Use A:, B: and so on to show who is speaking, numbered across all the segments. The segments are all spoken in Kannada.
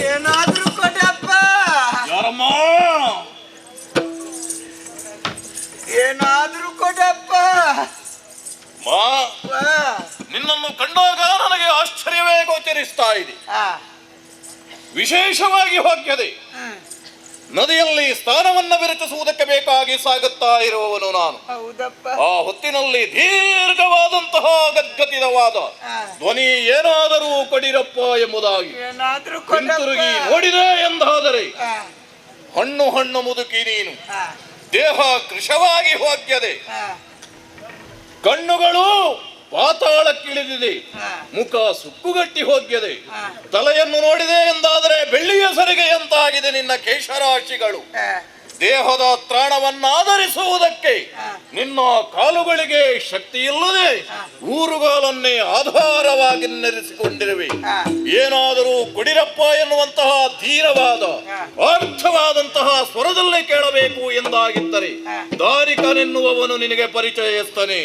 A: ಏನಾದ್ರೂ ಕೊಡಪ್ಪ.
B: ಯಾರಮ್ಮ?
A: ಏನಾದ್ರೂ ಕೊಡಪ್ಪ.
B: ನಿನ್ನನ್ನು ಕಂಡಾಗ ನನಗೆ ಆಶ್ಚರ್ಯವೇ ಗೋಚರಿಸ್ತಾ ಇದೆ. ವಿಶೇಷವಾಗಿ ಹೋಗ್ಯದೆ ನದಿಯಲ್ಲಿ ಸ್ನಾನವನ್ನು ವಿರಚಿಸುವುದಕ್ಕೆ ಬೇಕಾಗಿ ಸಾಗುತ್ತಾ ಇರುವವನು ನಾನು. ಆ ಹೊತ್ತಿನಲ್ಲಿ ದೀರ್ಘವಾದಂತಹ ಗದ್ಗತಿತವಾದ ಧ್ವನಿ ಏನಾದರೂ ಕೊಡಿರಪ್ಪ ಎಂಬುದಾಗಿ ಹಿಂತಿರುಗಿ ನೋಡಿದೆ ಎಂದಾದರೆ ಹಣ್ಣು ಹಣ್ಣು ಮುದುಕಿ ನೀನು. ದೇಹ ಕೃಶವಾಗಿ ಹೋಗ್ಯದೆ, ಕಣ್ಣುಗಳು ಪಾತಾಳಕ್ಕಿಳಿದಿದೆ, ಮುಖ ಸುಕ್ಕುಗಟ್ಟಿ ಹೋಗ್ಯದೆ. ತಲೆಯನ್ನು ನೋಡಿದೆ ಎಂದಾದರೆ ಬೆಳ್ಳಿಯ ಸರಿಗೆಯಂತಾಗಿದೆ ನಿನ್ನ ಕೇಶರಾಶಿಗಳು. ದೇಹದ ತ್ರಾಣವನ್ನಾಧರಿಸುವುದಕ್ಕೆ ನಿನ್ನ ಕಾಲುಗಳಿಗೆ ಶಕ್ತಿ ಇಲ್ಲದೆ ಊರುಗಾಲನ್ನೇ ಆಧಾರವಾಗಿ ನೆರೆಸಿಕೊಂಡಿರುವೆ. ಏನಾದರೂ ಕೊಡಿರಪ್ಪ ಎನ್ನುವಂತಹ ಧೀರವಾದ ಅರ್ಥವಾದಂತಹ ಸ್ವರದಲ್ಲೇ ಕೇಳಬೇಕು ಎಂದಾಗಿದ್ದರೆ ದಾರಿಕನೆನ್ನುವವನು ನಿನಗೆ ಪರಿಚಯಿಸ್ತಾನೆ.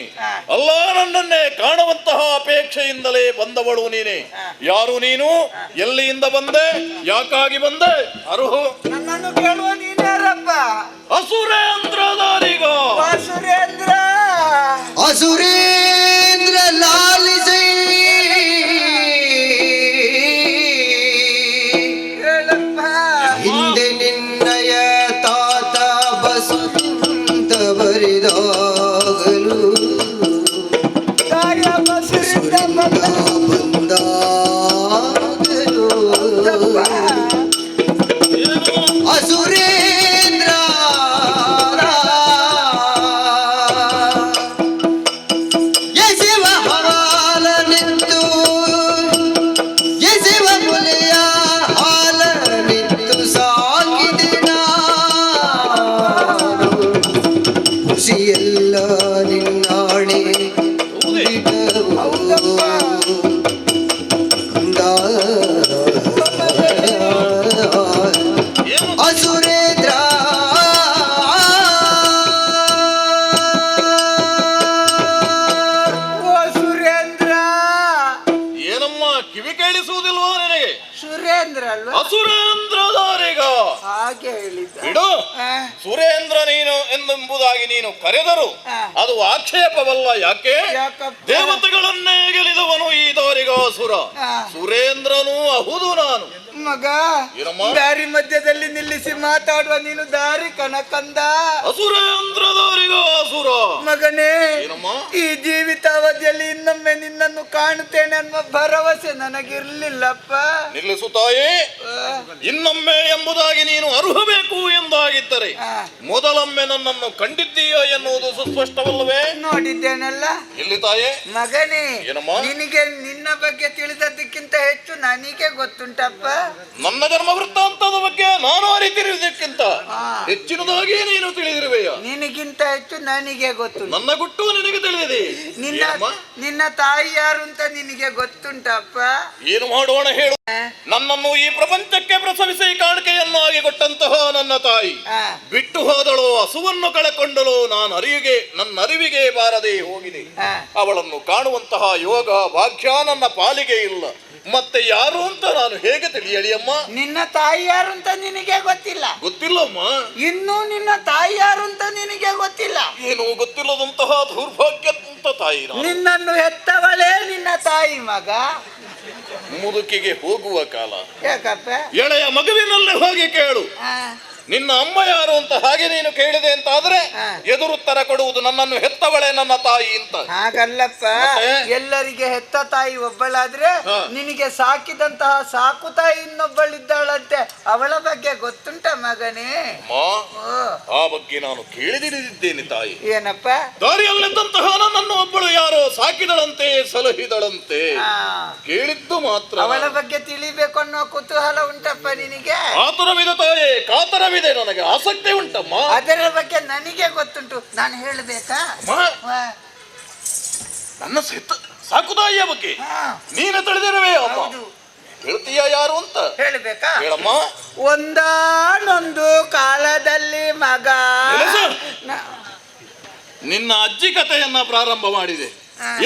B: ಅಲ್ಲ, ನನ್ನನ್ನೇ ಕಾಣುವಂತಹ ಅಪೇಕ್ಷೆಯಿಂದಲೇ ಬಂದವಳು ನೀನೆ. ಯಾರು ನೀನು? ಎಲ್ಲಿಯಿಂದ ಬಂದೆ? ಯಾಕಾಗಿ ಬಂದೆ? ಅರುಹು
A: ನನ್ನನ್ನು ಕೇಳುವ ನೀನ್ಯಾರಪ್ಪ?
B: ಅಸುರೇಂದ್ರದಾರಿಗ.
A: ಅಸುರೇಂದ್ರ
C: ಅಸುರೇಂದ್ರ ಲಾಲಿಸೈ ಹಿಂದೆ ನಿನ್ನಯ ತಾತ ಬಸಂತ ಬರಿದಾಗಲು ಬಂದಾಗಲು ಅಸುರೇಂದ್ರ ಎಸೆವ ಹಾಲನಿತ್ತು, ಎಸೆವ ಮುಲೆಯ ಹಾಲನಿತ್ತು ಸಾಕಿದೆ ನಾನು. ಖುಷಿಯೆಲ್ಲ ನಿನ್ನಾಣೆ ಅಸುರೇಂದ್ರ.
A: ಸುರೇಂದ್ರ
B: ಏನಮ್ಮ ಕಿವಿ ಕೇಳಿಸುವುದಿಲ್ವೋ ನಿನಗೆ?
A: ಸುರೇಂದ್ರ ಅಲ್ವಾ?
B: ಅಸುರೇಂದ್ರದಾರಿಗ
A: ಹಾಗೆ ಹೇಳಿದ್ದ.
B: ಬಿಡು, ಸುರೇಂದ್ರ ನೀನು ಎಂಬುದಾಗಿ ನೀನು ಕರೆದರು ಅದು ಆಕ್ಷೇಪವಲ್ಲ. ಯಾಕೆ? ದೇವತೆಗಳನ್ನೇ ಗೆಲಿದವನು ಈ ದಾರಿಗಾಸುರ. ಸುರೇಂದ್ರನು ಅಹುದು ನಾನು.
A: ಮಗ, ದಾರಿ ಮಧ್ಯದಲ್ಲಿ ನಿಲ್ಲಿಸಿ ಮಾತಾಡುವ ನೀನು ದಾರಿ ಕನಕಂದ.
B: ಅಸುರೇಂದ್ರದಾರಿಗಾಸುರ
A: ಮಗನೇ, ಈ ಜೀವಿತಾವಧಿಯಲ್ಲಿ ಇನ್ನೊಮ್ಮೆ ನಿನ್ನನ್ನು ಕಾಣುತ್ತೇನೆ ಅನ್ನುವ ಭರವಸೆ ನನಗಿರ್ಲಿಲ್ಲಪ್ಪ.
B: ನಿಲ್ಲಿಸುತ್ತಾಯೇ? ಇನ್ನೊಮ್ಮೆ ಎಂಬುದಾಗಿ ನೀನು ಅರುಹಬೇಕು ಎಂದಾಗಿದ್ದರೆ ಮೊದಲೊಮ್ಮೆ ನನ್ನನ್ನು ಕಂಡಿದ್ದೀಯ ಎನ್ನುವುದು ಸುಸ್ಪಷ್ಟವಲ್ಲವೇ?
A: ನೋಡಿದ್ದೇನಲ್ಲ.
B: ಇಲ್ಲಿ ತಾಯೇ
A: ಮಗನೇ,
B: ಏನಮ್ಮ?
A: ನಿನಗೆ ನಿನ್ನ ಬಗ್ಗೆ ತಿಳಿದದ್ದಕ್ಕಿಂತ ಹೆಚ್ಚು ನನಗೆ ಗೊತ್ತುಂಟಪ್ಪ.
B: ನನ್ನ ಜನ್ಮ ವೃತ್ತಾಂತದ ಬಗ್ಗೆ ನಾನು ಅರಿತಿರುವುದಕ್ಕಿಂತ ಹೆಚ್ಚಿನದಾಗಿ ನೀನು ತಿಳಿದಿರುವೆಯ?
A: ನಿನಗಿಂತ ಹೆಚ್ಚು ನನಗೆ ಗೊತ್ತು.
B: ನನ್ನ ಗುಟ್ಟು ನಿನಗೆ ತಿಳಿದಿದೆ.
A: ನಿನ್ನ ತಾಯಿ ಯಾರು ಅಂತ ನಿನಗೆ ಗೊತ್ತುಂಟಪ್ಪ.
B: ಏನು ಮಾಡೋಣ ಹೇಳು? ನನ್ನನ್ನು ಈ ಪ್ರಪಂಚಕ್ಕೆ ಪ್ರಸವಿಸಿ ಕಾಣಿಕೆಯನ್ನಾಗಿ ಕೊಟ್ಟಂತಹ ನನ್ನ ತಾಯಿ ಬಿಟ್ಟು ಹೋದಳು, ಹಸುವನ್ನು ಕಳೆಕೊಂಡಳು. ನನ್ನ ಅರಿವಿಗೆ ಬಾರದೆ ಹೋಗಿದೆ. ಅವಳನ್ನು ಕಾಣುವಂತಹ ಯೋಗ ಭಾಗ್ಯ ನನ್ನ ಪಾಲಿಗೆ ಇಲ್ಲ. ಮತ್ತೆ ಯಾರು ಅಂತ ನಾನು ಹೇಗೆ ತಿಳಿಯಲಿಯಮ್ಮ?
A: ನಿನ್ನ ತಾಯಿ ಯಾರು ಅಂತ ನಿನಗೆ ಗೊತ್ತಿಲ್ಲ?
B: ಗೊತ್ತಿಲ್ಲಮ್ಮ.
A: ಇನ್ನು ನಿನ್ನ ತಾಯಿ ಯಾರು ಅಂತ ನಿನಗೆ ಗೊತ್ತಿಲ್ಲ?
B: ಏನು ಗೊತ್ತಿಲ್ಲದಂತಹ ದೌರ್ಭಾಗ್ಯ ತಾಯಿ.
A: ನಿನ್ನನ್ನು ಹೆತ್ತವಳೇ ನಿನ್ನ ತಾಯಿ. ಮಗ,
B: ಮುದುಕಿಗೆ ಹೋಗುವ ಕಾಲ.
A: ಯಾಕಪ್ಪ?
B: ಎಳೆಯ ಮಗುವಿನಲ್ಲೇ ಹೋಗಿ ಕೇಳು ನಿನ್ನ ಅಮ್ಮ ಯಾರು ಅಂತ. ಹಾಗೆ ನೀನು ಕೇಳಿದೆ ಅಂತ ಆದ್ರೆ ಎದುರುತ್ತರ ಕೊಡುವುದು ನನ್ನನ್ನು ಹೆತ್ತವಳೆ ನನ್ನ ತಾಯಿ ಅಂತ.
A: ಹಾಗಲ್ಲಪ್ಪ, ಎಲ್ಲರಿಗೆ ಹೆತ್ತ ತಾಯಿ ಒಬ್ಬಳಾದ್ರೆ ನಿನಗೆ ಸಾಕಿದಂತಹ ಸಾಕು ತಾಯಿ ಇನ್ನೊಬ್ಬಳಿದ್ದಾಳಂತೆ. ಅವಳ ಬಗ್ಗೆ ಗೊತ್ತುಂಟ ಮಗನೇ?
B: ಆ ಬಗ್ಗೆ ನಾನು ಕೇಳಿದಿದ್ದೇನೆ ತಾಯಿ.
A: ಏನಪ್ಪ?
B: ದಾರಿಯಲ್ಲಿದ್ದಂತಹ ನನ್ನನ್ನು ಒಬ್ಬಳು ಯಾರೋ ಸಾಕಿದಳಂತೆ, ಸಲಹಿದಳಂತೆ. ಕೇಳಿದ್ದು ಮಾತ್ರ.
A: ಅವಳ ಬಗ್ಗೆ ತಿಳಿಬೇಕು ಅನ್ನೋ ಕುತೂಹಲ ಉಂಟಪ್ಪ ನಿನಗೆ?
B: ಆತುರವಿದೆ ತಾಯಿ, ಕಾತರವಿದೆ, ನನಗೆ ಆಸಕ್ತಿ ಉಂಟಮ್ಮ.
A: ಅದರ ಬಗ್ಗೆ ನನಗೆ ಗೊತ್ತುಂಟು, ನಾನು ಹೇಳಬೇಕಾ?
B: ನನ್ನ ಸಾಕುದಾಯಿಯ ಬಗ್ಗೆ ನೀನು ತಿಳಿದಿರುವೆ ಅಮ್ಮ. ಹೇಳ್ತೀಯ ಯಾರು ಅಂತ?
A: ಹೇಳಬೇಕಾ?
B: ಹೇಳಮ್ಮ.
A: ಒಂದಾನೊಂದು ಕಾಲದಲ್ಲಿ ಮಗ.
B: ನಿನ್ನ ಅಜ್ಜಿ ಕಥೆಯನ್ನ ಪ್ರಾರಂಭ ಮಾಡಿದೆ.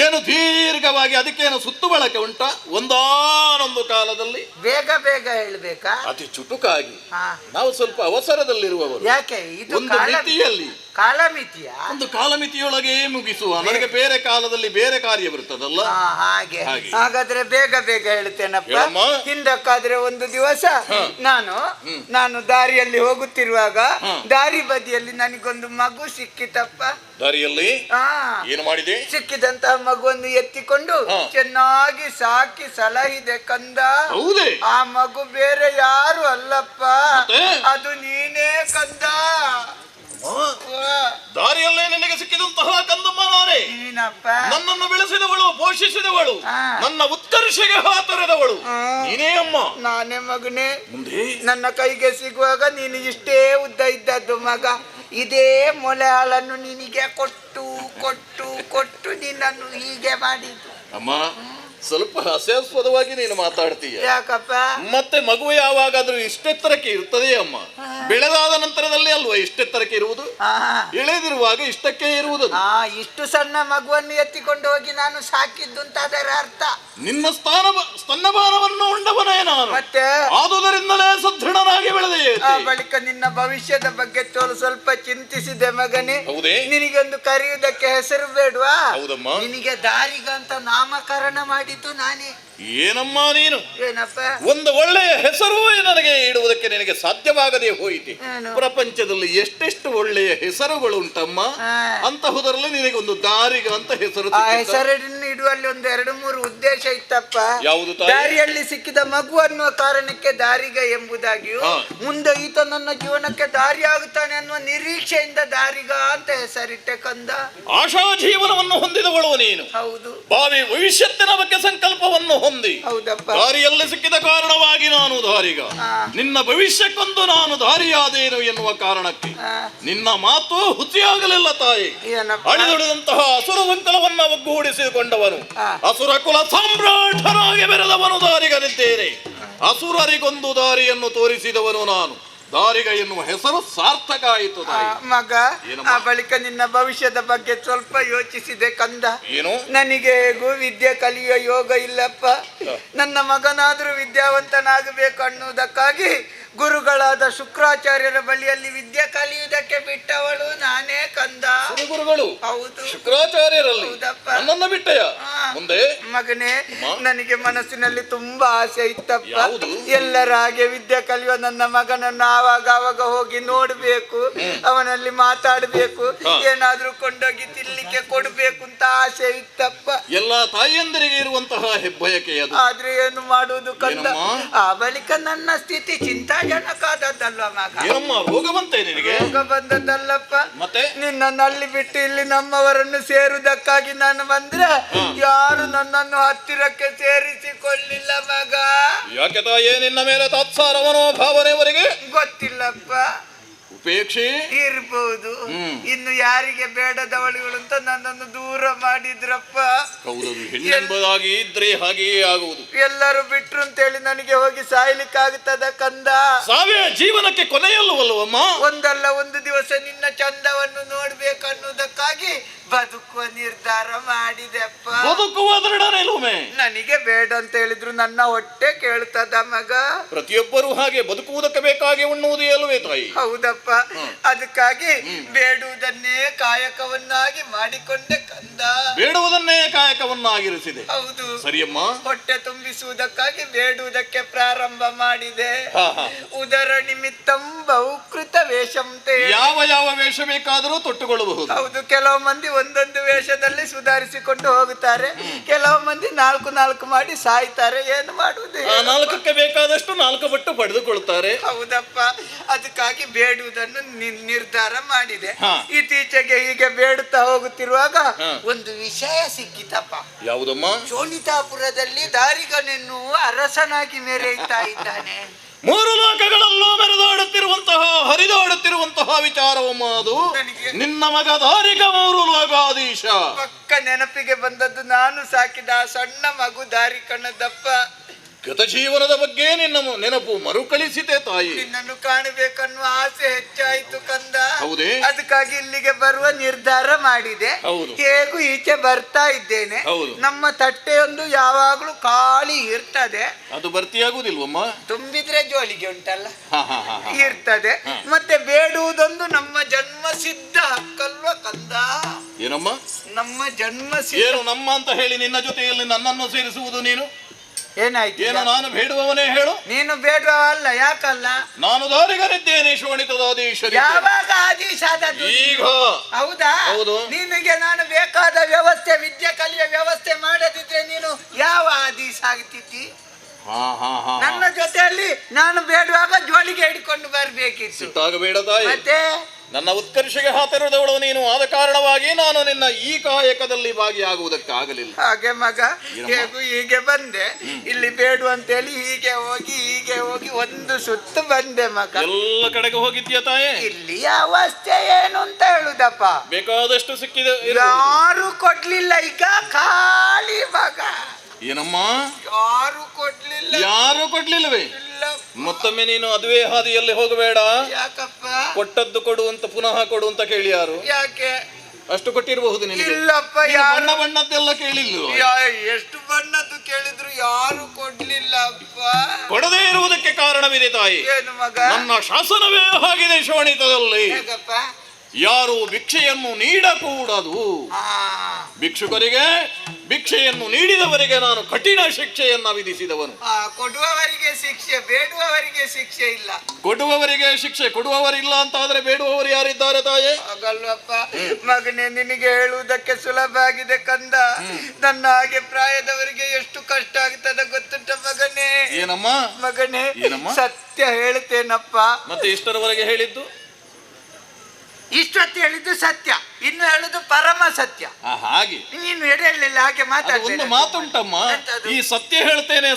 B: ಏನು ದೀರ್ಘವಾಗಿ ಅದಕ್ಕೇನು ಸುತ್ತು ಬಳಕೆ ಉಂಟಾ? ಒಂದಾನೊಂದು ಕಾಲದಲ್ಲಿ
A: ಬೇಗ ಬೇಗ ಹೇಳ್ಬೇಕಾ?
B: ಅತಿ ಚುಟುಕಾಗಿ
A: ಹಾ.
B: ನಾವು ಸ್ವಲ್ಪ ಅವಸರದಲ್ಲಿರುವವರು.
A: ಯಾಕೆ ಇದು
B: ಒಂದು ಮಿತಿಯಲ್ಲಿ,
A: ಕಾಲಮಿತಿಯ?
B: ಒಂದು ಕಾಲಮಿತಿಯೊಳಗೆ ಮುಗಿಸುವ. ನನಗೆ ಬೇರೆ ಕಾಲದಲ್ಲಿ ಬೇರೆ ಕಾರ್ಯ ಬರ್ತದಲ್ಲ,
A: ಹಾಗೆ.
B: ಹಾಗೆ.
A: ಹಾಗಾದ್ರೆ ಬೇಗ ಬೇಗ ಹೇಳ್ತೇನಪ್ಪ.
B: ಹೇಳಮ್ಮ.
A: ಹಿಂದಕ್ಕಾದ್ರೆ ಒಂದು ದಿವಸ ನಾನು ದಾರಿಯಲ್ಲಿ ಹೋಗುತ್ತಿರುವಾಗ ದಾರಿ ಬದಿಯಲ್ಲಿ ನನಗೊಂದು ಮಗು ಸಿಕ್ಕಿತಪ್ಪ.
B: ದಾರಿಯಲ್ಲಿ ಏನು ಮಾಡಿದೆ?
A: ಸಿಕ್ಕಿದಂತಹ ಮಗುವನ್ನು ಎತ್ತಿಕೊಂಡು ಚೆನ್ನಾಗಿ ಸಾಕಿ ಸಲಹಿದೆ ಕಂದ.
B: ಹೌದೇ?
A: ಆ ಮಗು ಬೇರೆ ಯಾರು ಅಲ್ಲಪ್ಪ,
B: ಮತ್ತೆ?
A: ಅದು ನೀನೇ ಕಂದ.
B: ದಾರಿಯಲ್ಲೇ ನಿನಗೆ ಸಿಕ್ಕಿದಂತಹ ಕಂದಮ್ಮ ನಾನೇ.
A: ನೀನಪ್ಪ
B: ನನ್ನನ್ನು ಬೆಳೆಸಿದವಳು, ಪೋಷಿಸಿದವಳು, ನನ್ನ ಉತ್ಕರ್ಷೆಗೆ ಹಾತೊರೆದವಳು ನೀನೇ ಅಮ್ಮ.
A: ನಾನೇ ಮಗನೇ.
B: ಮುಂದೆ
A: ನನ್ನ ಕೈಗೆ ಸಿಗುವಾಗ ನೀನು ಇಷ್ಟೇ ಉದ್ದ ಇದ್ದದ್ದು ಮಗ. ಇದೇ ಮೊಲೆ ಹಾಲನ್ನು ನಿನಗೆ ಕೊಟ್ಟು ಕೊಟ್ಟು ಕೊಟ್ಟು ನಿನ್ನನ್ನು ಹೀಗೆ ಮಾಡಿದ್ದು.
B: ಅಮ್ಮ, ಸ್ವಲ್ಪ ಹಾಸ್ಯಾಸ್ಪದವಾಗಿ ನೀನು ಮಾತಾಡ್ತೀಯ.
A: ಯಾಕಪ್ಪ?
B: ಮತ್ತೆ ಮಗು ಯಾವಾಗಾದ್ರೂ ಇಷ್ಟೆತ್ತರಕ್ಕೆ ಇರ್ತದೆ ಅಮ್ಮ? ಬೆಳೆದಾದ ನಂತರದಲ್ಲಿ ಅಲ್ವಾ ಇಷ್ಟೆತ್ತರಕ್ಕೆ ಇರುವುದು? ಎಳೆದಿರುವಾಗ ಇಷ್ಟಕ್ಕೆ ಇರುವುದು.
A: ಇಷ್ಟು ಸಣ್ಣ ಮಗುವನ್ನು ಎತ್ತಿಕೊಂಡು ಹೋಗಿ ನಾನು ಸಾಕಿದ್ದು ಅಂತ ಅದರ ಅರ್ಥ.
B: ನಿನ್ನ ಸ್ತನಭಾರವನ್ನು ಉಂಡವನೇ ನಾನು.
A: ಮತ್ತೆ
B: ಆದುದರಿಂದಲೇ ಸದೃಢನಾಗಿ ಬೆಳೆದೆ.
A: ಬಳಿಕ ನಿನ್ನ ಭವಿಷ್ಯದ ಬಗ್ಗೆ ಸ್ವಲ್ಪ ಚಿಂತಿಸಿದೆ ಮಗನೇ.
B: ಹೌದೇ?
A: ನಿನಗೊಂದು ಕರೆಯುವುದಕ್ಕೆ ಹೆಸರು ಬೇಡ್ವಾ?
B: ಹೌದಮ್ಮ.
A: ನಿನಗೆ ದಾರಿಗಂತ ನಾಮಕರಣ ಮಾಡಿದ್ದು ನಾನೇ.
B: ಏನಮ್ಮ ನೀನು?
A: ಏನಪ್ಪ?
B: ಒಂದು ಒಳ್ಳೆಯ ಹೆಸರು ನನಗೆ ಇಡುವುದಕ್ಕೆ ನಿನಗೆ ಸಾಧ್ಯವಾಗದೆ ಹೋಯಿತು.
A: ಏನು?
B: ಪ್ರಪಂಚದಲ್ಲಿ ಎಷ್ಟೆಷ್ಟು ಒಳ್ಳೆಯ ಹೆಸರುಗಳು ಉಂಟಮ್ಮ. ಅಂತಹುದರಲ್ಲಿ ನಿನಗೆ ಒಂದು ದಾರಿಗ ಅಂತ ಹೆಸರು.
A: ಆ ಹೆಸರನ್ನು ಇಡುವಲ್ಲಿ ಒಂದು 2-3 ಉದ್ದೇಶ ಇತ್ತಪ್ಪ.
B: ಯಾವುದು?
A: ದಾರಿಯಲ್ಲಿ ಸಿಕ್ಕಿದ ಮಗು ಅನ್ನುವ ಕಾರಣಕ್ಕೆ ದಾರಿಗ ಎಂಬುದಾಗಿಯೂ, ಮುಂದೆ ಈತ ನನ್ನ ಜೀವನಕ್ಕೆ ದಾರಿ ಆಗುತ್ತಾನೆ ಅನ್ನುವ ನಿರೀಕ್ಷೆಯಿಂದ ದಾರಿಗ ಅಂತ ಹೆಸರಿಟ್ಟೆ ಕಂದ.
B: ಆಶಾ ಜೀವನವನ್ನು ಹೊಂದಿದವಳು ನೀನು.
A: ಹೌದು.
B: ಭಾವಿ ಭವಿಷ್ಯತ್ತಿನ ಬಗ್ಗೆ ಸಂಕಲ್ಪವನ್ನು ಹೊಂದಿ
A: ಹೌದಪ್ಪ.
B: ದಾರಿಯಲ್ಲಿ ಸಿಕ್ಕಿದ ಕಾರಣವಾಗಿ ನಾನು ದಾರಿಗ, ನಿನ್ನ ಭವಿಷ್ಯಕ್ಕೊಂದು ನಾನು ದಾರಿಯಾದೇನು ಎನ್ನುವ ಕಾರಣಕ್ಕೆ ನಿನ್ನ ಮಾತು ಹುಸಿಯಾಗಲಿಲ್ಲ ತಾಯಿ. ಅಳಿದುಳಿದಂತಹ ಅಸುರ ಸಂಕಲವನ್ನ ಒಗ್ಗೂಡಿಸಿಕೊಂಡವನು, ಅಸುರ ಕುಲ ಸಾಮ್ರಾಟನಾಗಿ ಬೆರೆದವನು ದಾರಿಗನಿದ್ದೇನೆ. ಅಸುರರಿಗೊಂದು ದಾರಿಯನ್ನು ತೋರಿಸಿದವನು ನಾನು. ದಾರಿಗ ಎನ್ನುವ ಹೆಸರು ಸಾರ್ಥಕ ಆಯಿತು
A: ಮಗ. ಆ ಬಳಿಕ ನಿನ್ನ ಭವಿಷ್ಯದ ಬಗ್ಗೆ ಸ್ವಲ್ಪ ಯೋಚಿಸಿದೆ ಕಂದ.
B: ಏನು?
A: ನನಗೆ ಹೇಗೂ ವಿದ್ಯೆ ಕಲಿಯುವ ಯೋಗ ಇಲ್ಲಪ್ಪ. ನನ್ನ ಮಗನಾದ್ರೂ ವಿದ್ಯಾವಂತನಾಗಬೇಕು ಅನ್ನುವುದಕ್ಕಾಗಿ ಗುರುಗಳಾದ ಶುಕ್ರಾಚಾರ್ಯರ ಬಳಿಯಲ್ಲಿ ವಿದ್ಯೆ ಕಲಿಯುವುದಕ್ಕೆ ಬಿಟ್ಟವಳು ನಾನೇ ಕಂದ.
B: ಗುರುಗಳು?
A: ಹೌದು.
B: ಶುಕ್ರಾಚಾರ್ಯರಲ್ಲಿ ನನ್ನನ್ನು ಬಿಟ್ಟೆಯ? ಮುಂದೆ
A: ಮಗನೇ, ನನಗೆ ಮನಸ್ಸಿನಲ್ಲಿ ತುಂಬಾ ಆಸೆ ಇತ್ತಪ್ಪ.
B: ಯಾವುದು?
A: ಎಲ್ಲರ ಹಾಗೆ ವಿದ್ಯೆ ಕಲಿಯುವ ನನ್ನ ಮಗನನ್ನು ಆವಾಗ ಹೋಗಿ ನೋಡ್ಬೇಕು, ಅವನಲ್ಲಿ ಮಾತಾಡ್ಬೇಕು, ಏನಾದ್ರೂ ಕೊಂಡೋಗಿ ತಿನ್ಲಿಕ್ಕೆ ಕೊಡ್ಬೇಕು ಅಂತ ಆಸೆ ಇತ್ತಪ್ಪ.
B: ಎಲ್ಲ ತಾಯಿಯಂದರಿಗೆ ಇರುವಂತಹ ಹೆಬ್ಬಯಕೆ ಅದು.
A: ಆದ್ರೆ ಏನು ಮಾಡುವುದು ಕಂದ? ಆ ಬಳಿಕ ನನ್ನ ಸ್ಥಿತಿ ಚಿಂತಾಜನಕಾದದ್ದಲ್ವ ಮಗ.
B: ಏನಮ್ಮ ರೋಗ ಬಂತೆ ನಿನಗೆ?
A: ರೋಗ ಬಂದದ್ದಲ್ಲಪ್ಪ.
B: ಮತ್ತೆ
A: ನಿನ್ನಲ್ಲಿ ಬಿಟ್ಟು ಇಲ್ಲಿ ನಮ್ಮವರನ್ನು ಸೇರುವುದಕ್ಕಾಗಿ ನಾನು ಬಂದ್ರೆ ಯಾರು ನನ್ನನ್ನು ಹತ್ತಿರಕ್ಕೆ ಸೇರಿಸಿಕೊಳ್ಳಿಲ್ಲ ಮಗ.
B: ಯಾಕೆ ತಾಯೇ ನಿನ್ನ ಮೇಲೆ ತಾತ್ಸಾರ ಮನೋಭಾವನೆವರೆಗೆ? ಗೊತ್ತಿಲ್ಲಪ್ಪ. ಉಪೇಕ್ಷೆ
A: ಇರ್ಬಹುದು. ಇನ್ನು ಯಾರಿಗೆ ಬೇಡದವಳಿಗಳು ಅಂತ ನನ್ನನ್ನು ದೂರ ಮಾಡಿದ್ರಪ್ಪ.
B: ಹೌದದು, ಹೆಣ್ಣೆಂಬುದಾಗಿ ಇದ್ರೆ ಹಾಗೆಯೇ ಆಗುವುದು.
A: ಎಲ್ಲರೂ ಬಿಟ್ರು ಅಂತೇಳಿ ನನಗೆ ಹೋಗಿ ಸಾಯ್ಲಿಕ್ಕಾಗುತ್ತದ ಕಂದ?
B: ಸಾವೇ ಜೀವನಕ್ಕೆ ಕೊನೆಯಲ್ಲವಲ್ಲವಮ್ಮ.
A: ಒಂದಲ್ಲ ಒಂದು ದಿವಸ ನಿನ್ನ ಚಂದವನ್ನು ನೋಡ್ಬೇಕನ್ನುವುದಕ್ಕಾಗಿ ಬದುಕುವ ನಿರ್ಧಾರ ಮಾಡಿದೆಪ್ಪ.
B: ಬದುಕುವ ದೃಢ ನಿಲುಮೆ.
A: ನನಗೆ ಬೇಡ ಅಂತ ಹೇಳಿದ್ರು ನನ್ನ ಹೊಟ್ಟೆ ಕೇಳ್ತದ ಮಗ.
B: ಪ್ರತಿಯೊಬ್ಬರು ಹಾಗೆ ಬದುಕುವುದಕ್ಕೆ ಬೇಕಾಗಿ ಉಣ್ಣುವುದು ಅಲ್ವೇ ತಾಯಿ?
A: ಹೌದಪ್ಪ. ಅದಕ್ಕಾಗಿ ಬೇಡುವುದನ್ನೇ ಕಾಯಕವನ್ನಾಗಿ ಮಾಡಿಕೊಂಡೆ ಕಂದ.
B: ಬೇಡುವುದನ್ನೇ ಕಾಯಕವನ್ನಾಗಿರಿಸಿದೆ.
A: ಹೌದು.
B: ಸರಿಯಮ್ಮ.
A: ಹೊಟ್ಟೆ ತುಂಬಿಸುವುದಕ್ಕಾಗಿ ಬೇಡುವುದಕ್ಕೆ ಪ್ರಾರಂಭ ಮಾಡಿದೆ. ಉದರ ನಿಮಿತ್ತಂ ಬಹುಕೃತ ವೇಷಂತೆ.
B: ಯಾವ ವೇಷ ಬೇಕಾದರೂ ತೊಟ್ಟುಕೊಳ್ಳಬಹುದು.
A: ಹೌದು. ಕೆಲವು ಮಂದಿ ಒಂದೊಂದು ವೇಷದಲ್ಲಿ ಸುಧಾರಿಸಿಕೊಂಡು ಹೋಗುತ್ತಾರೆ, ಕೆಲವು ಮಂದಿ 4 ಮಾಡಿ ಸಾಯ್ತಾರೆ. ಏನು ಮಾಡುವುದು?
B: 4ಕ್ಕೆ ಬೇಕಾದಷ್ಟು 4 ಪಟ್ಟು ಪಡೆದುಕೊಳ್ತಾರೆ.
A: ಹೌದಪ್ಪ. ಅದಕ್ಕಾಗಿ ಬೇಡುವುದನ್ನು ನಿರ್ಧಾರ ಮಾಡಿದೆ. ಇತ್ತೀಚೆಗೆ ಹೀಗೆ ಬೇಡುತ್ತಾ ಹೋಗುತ್ತಿರುವಾಗ ಒಂದು ವಿಷಯ ಸಿಕ್ಕಿತಪ್ಪ.
B: ಯಾವುದಮ್ಮ?
A: ಶೋಣಿತಾಪುರದಲ್ಲಿ ದಾರಿಗನೆನ್ನುವ ಅರಸನಾಗಿ ಮೆರೆಯುತ್ತಾ ಇದ್ದಾನೆ.
B: 3 ಲೋಕಗಳಲ್ಲೂ ಮೆರೆದಾಡುತ್ತಿರುವಂತಹ ಹರಿದಾಡುತ್ತಿರುವಂತಹ ವಿಚಾರವಮ್ಮ ಅದು. ನಿನ್ನ ಮಗ ದಾರಿಗ 3 ಲೋಕಾಧೀಶ.
A: ಪಕ್ಕ ನೆನಪಿಗೆ ಬಂದದ್ದು ನಾನು ಸಾಕಿದ ಆ ಸಣ್ಣ ಮಗು ದಾರಿಕಣ್ಣದಪ್ಪ.
B: ಗತ ಜೀವನದ ಬಗ್ಗೆ ನಿನ್ನ ನೆನಪು ಮರುಕಳಿಸಿತೆ ತಾಯಿ.
A: ನಿನ್ನನ್ನು ಕಾಣಬೇಕನ್ನುವ ಆಸೆ ಹೆಚ್ಚಾಯ್ತು ಕಂದ.
B: ಹೌದೇ?
A: ಅದಕ್ಕಾಗಿ ಇಲ್ಲಿಗೆ ಬರುವ ನಿರ್ಧಾರ ಮಾಡಿದೆ.
B: ಹೌದು.
A: ಹೇಗೂ ಈಚೆ ಬರ್ತಾ ಇದ್ದೇನೆ.
B: ಹೌದು.
A: ನಮ್ಮ ತಟ್ಟೆಯೊಂದು ಯಾವಾಗ್ಲೂ ಖಾಲಿ ಇರ್ತದೆ.
B: ಅದು ಭರ್ತಿಯಾಗುವುದಿಲ್ವಮ್ಮ?
A: ತುಂಬಿದ್ರೆ ಜೋಳಿಗೆ ಉಂಟಲ್ಲ,
B: ಹಾ, ಹಾ, ಹಾ, ಹಾ.
A: ಇರ್ತದೆ. ಮತ್ತೆ ಬೇಡುವುದೊಂದು ನಮ್ಮ ಜನ್ಮ ಸಿದ್ಧ ಹಕ್ಕಲ್ವ ಕಂದ?
B: ಏನಮ್ಮ?
A: ನಮ್ಮ ಜನ್ಮ ಸಿದ್ಧ.
B: ಏನು ನಮ್ಮ ಅಂತ ಹೇಳಿ ನಿನ್ನ ಜೊತೆಯಲ್ಲಿ ನನ್ನನ್ನು ಸೇರಿಸುವುದು ನೀನು?
A: ಏನಾಯ್ತು?
B: ಏನು ನಾನು ಬೇಡುವವನೇ ಹೇಳು?
A: ನೀನು ಬೇಡವಲ್ಲ. ಯಾಕಲ್ಲ?
B: ನಾನು ದಾರಿಗರಿದ್ದೇನೆ ಶೋಣಿತದ ಆದೇಶರಿ.
A: ಯಾವಾಗ ಆದೇಶ ಆದದ್ದು?
B: ಈಗ.
A: ಹೌದಾ?
B: ಹೌದು.
A: ನಿನಗೆ ನಾನು ಬೇಕಾದ ವ್ಯವಸ್ಥೆ, ವಿದ್ಯೆ ಕಲಿಯ ವ್ಯವಸ್ಥೆ ಮಾಡದಿದ್ರೆ ನೀನು ಯಾವ ಆದೇಶ ಆಗ್ತಿದ್ದಿ?
B: ಹಾ, ಹಾ, ಹಾ.
A: ನನ್ನ ಜೊತೆಯಲ್ಲಿ ನಾನು ಬೇಡುವಾಗ ಜೋಳಿಗೆ ಹಿಡ್ಕೊಂಡು ಬರ್ಬೇಕಿತ್ತು.
B: ಸಿಟ್ಟಾಗಬೇಡ ತಾಯಿ.
A: ಮತ್ತೆ
B: ನನ್ನ ಉತ್ಕರ್ಷಗೆ ಹಾತಿರುವುದವಳು ನೀನು. ಆದ ಕಾರಣವಾಗಿ ನಾನು ನಿನ್ನ ಈ ಕಾಯಕದಲ್ಲಿ ಭಾಗಿಯಾಗುವುದಕ್ಕಾಗಲಿಲ್ಲ.
A: ಹಾಗೆ ಮಗ, ಹೇಗೂ ಹೀಗೆ ಬಂದೆ. ಇಲ್ಲಿ ಬೇಡು ಅಂತೇಳಿ ಹೀಗೆ ಹೋಗಿ ಒಂದು ಸುತ್ತು ಬಂದೆ ಮಗ.
B: ಎಲ್ಲ ಕಡೆಗೆ ಹೋಗಿದ್ಯಾ ತಾಯಿ?
A: ಇಲ್ಲಿಯ ಅವಸ್ಥೆ ಏನು ಅಂತ ಹೇಳುದಪ್ಪ?
B: ಬೇಕಾದಷ್ಟು ಸಿಕ್ಕಿದೆ.
A: ಯಾರು ಕೊಡ್ಲಿಲ್ಲ, ಈಗ ಖಾಲಿ ಮಗ.
B: ಏನಮ್ಮ?
A: ಯಾರು ಕೊಡ್ಲಿಲ್ಲ.
B: ಯಾರು ಕೊಡ್ಲಿಲ್ಲವೇ?
A: ಇಲ್ಲ.
B: ಮತ್ತೊಮ್ಮೆ ನೀನು ಅದುವೇ ಹಾದಿಯಲ್ಲಿ ಹೋಗಬೇಡ.
A: ಯಾಕಪ್ಪ?
B: ಕೊಟ್ಟದ್ದು ಕೊಡು ಅಂತ ಪುನಃ ಕೊಡು ಅಂತ ಕೇಳಿ ಯಾರು?
A: ಯಾಕೆ?
B: ಅಷ್ಟು ಕೊಟ್ಟಿರಬಹುದು ನಿನಗೆ.
A: ಇಲ್ಲಪ್ಪ.
B: ನೀನು
A: ಯಾರು
B: ಬಣ್ಣ ಬಣ್ಣದ್ದೆಲ್ಲ ಕೇಳಿಲ್ಲ.
A: ಎಷ್ಟು ಬಣ್ಣದ್ದು ಕೇಳಿದ್ರು ಯಾರು ಕೊಡ್ಲಿಲ್ಲಪ್ಪ.
B: ಕೊಡದೇ ಇರುವುದಕ್ಕೆ ಕಾರಣವಿದೆ ತಾಯಿ.
A: ಏನು ಮಗ?
B: ನನ್ನ ಶಾಸನವೇ ಆಗಿದೆ ಶೋಣಿತದಲ್ಲಿ.
A: ಹೇಗಪ್ಪ?
B: ಯಾರು ಭಿಕ್ಷೆಯನ್ನು ನೀಡಕೂಡದು.
A: ಆ,
B: ಭಿಕ್ಷುಕರಿಗೆ, ಭಿಕ್ಷೆಯನ್ನು ನೀಡಿದವರಿಗೆ ನಾನು ಕಠಿಣ ಶಿಕ್ಷೆಯನ್ನ ವಿಧಿಸಿದವನು.
A: ಕೊಡುವವರಿಗೆ ಶಿಕ್ಷೆ, ಬೇಡುವವರಿಗೆ ಶಿಕ್ಷೆ ಇಲ್ಲ.
B: ಕೊಡುವವರಿಗೆ ಶಿಕ್ಷೆ, ಕೊಡುವವರಿಲ್ಲ ಅಂತ ಆದ್ರೆ ಬೇಡುವವರು ಯಾರಿದ್ದಾರೆ ತಾಯೇ?
A: ಹಾಗಲ್ವಪ್ಪ ಮಗನೇ, ನಿನಗೆ ಹೇಳುವುದಕ್ಕೆ ಸುಲಭ ಆಗಿದೆ ಕಂದ. ನನ್ನ ಹಾಗೆ ಪ್ರಾಯದವರಿಗೆ ಎಷ್ಟು ಕಷ್ಟ ಆಗ್ತದೆ ಗೊತ್ತುಂಟ ಮಗನೇ?
B: ಏನಮ್ಮ?
A: ಮಗನೇ,
B: ಏನಮ್ಮ?
A: ಸತ್ಯ ಹೇಳ್ತೇನಪ್ಪ.
B: ಮತ್ತೆ ಇಷ್ಟರವರೆಗೆ ಹೇಳಿದ್ದು?
A: ಇಷ್ಟೊತ್ತು ಹೇಳಿದ್ದು ಸತ್ಯ, ಇನ್ನು ಹೇಳುದು ಪರಮ ಸತ್ಯ.
B: ಹಾಗೆ
A: ನೀನು ಎಡೆಯಲ್ಲಿಲ್ಲ ಹಾಗೆ
B: ಅದು
A: ಮಾತಾಡ್ತೇನೆ.
B: ಒಂದು ಮಾತುಂಟಮ್ಮ, ಈ ಸತ್ಯ ಹೇಳ್ತೇನೆ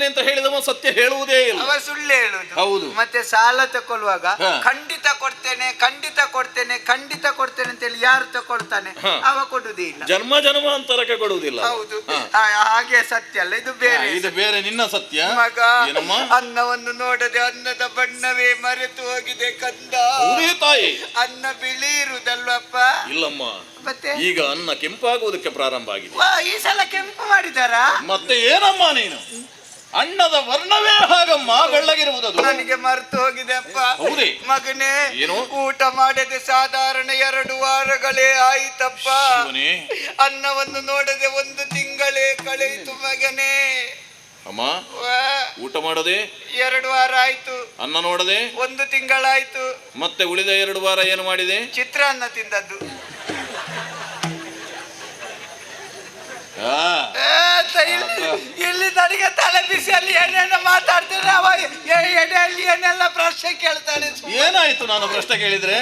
B: ಅಂತ ಹೇಳಿದವ ಸತ್ಯ ಹೇಳುವುದೇ ಇಲ್ಲ.
A: ಅವ ಸುಳ್ಳು ಹೇಳುದು.
B: ಹೌದು.
A: ಮತ್ತೆ ಸಾಲ ತಕೊಳ್ಳುವಾಗ
B: ಹ.
A: ಖಂಡಿತ ಕೊಡ್ತೇನೆ ಅಂತ ಹೇಳಿ ಯಾರು ತಕೊಳ್ತಾನೆ? ಅವ ಕೊಡುದೇ ಇಲ್ಲ.
B: ಜನ್ಮ ಜನ್ಮಾಂತರಕ್ಕೆ ಕೊಡುವುದಿಲ್ಲ.
A: ಹೌದು. ಹಾಗೆ ಸತ್ಯ ಅಲ್ಲ, ಇದು ಬೇರೆ.
B: ಇದು ಬೇರೆ. ನಿನ್ನ ಸತ್ಯ
A: ಮಗ,
B: ಏನಮ್ಮ?
A: ಅನ್ನವನ್ನು ನೋಡದೆ ಅನ್ನದ ಬಣ್ಣವೇ ಮರೆತು ಹೋಗಿದೆ ಕಂದ.
B: ಹೌದೇ ತಾಯಿ?
A: ಅನ್ನ ಬಿಳಿ ಇರುದಲ್ವಪ್ಪ?
B: ಇಲ್ಲಮ್ಮ,
A: ಮತ್ತೆ
B: ಈಗ ಅನ್ನ ಕೆಂಪಾಗುವುದಕ್ಕೆ ಪ್ರಾರಂಭ ಆಗಿದೆ.
A: ಈ ಸಲ ಕೆಂಪು ಮಾಡಿದಾರ?
B: ಮತ್ತೆ ಏನಮ್ಮ ನೀನು? ಅನ್ನದ ವರ್ಣವೇ ಹಾಗಮ್ಮ, ಬೆಳ್ಳಗಿರುವುದದು.
A: ನನಗೆ ಮರೆತು ಹೋಗಿದೆ ಅಪ್ಪ.
B: ಹೌದೇ?
A: ಮಗನೇ,
B: ಏನು?
A: ಊಟ ಮಾಡದೆ ಸಾಧಾರಣ 2 ವಾರಗಳೇ ಆಯ್ತಪ್ಪ.
B: ಶಿವನೇ.
A: ಅನ್ನವನ್ನು ನೋಡದೆ 1 ತಿಂಗಳೇ ಕಳೆಯಿತು ಮಗನೇ.
B: ಅಮ್ಮ, ಊಟ ಮಾಡದೆ
A: 2 ವಾರ ಆಯ್ತು.
B: ಅನ್ನ ನೋಡದೆ
A: 1 ತಿಂಗಳಾಯ್ತು.
B: ಮತ್ತೆ ಉಳಿದ 2 ವಾರ ಏನು ಮಾಡಿದೆ?
A: ಚಿತ್ರಾನ್ನ ತಿಂದದ್ದು. ಇಲ್ಲಿ ನನಗೆ ತಲೆ ಬಿಸಿ, ಅಲ್ಲಿ ಏನೇನೋ ಮಾತಾಡ್ತಾರೆ. ಅವ ಎಡೆಯಲ್ಲಿ ಏನೆಲ್ಲ ಪ್ರಶ್ನೆ ಕೇಳ್ತಾನೆ.
B: ಏನಾಯ್ತು ನಾನು ಪ್ರಶ್ನೆ ಕೇಳಿದ್ರೆ?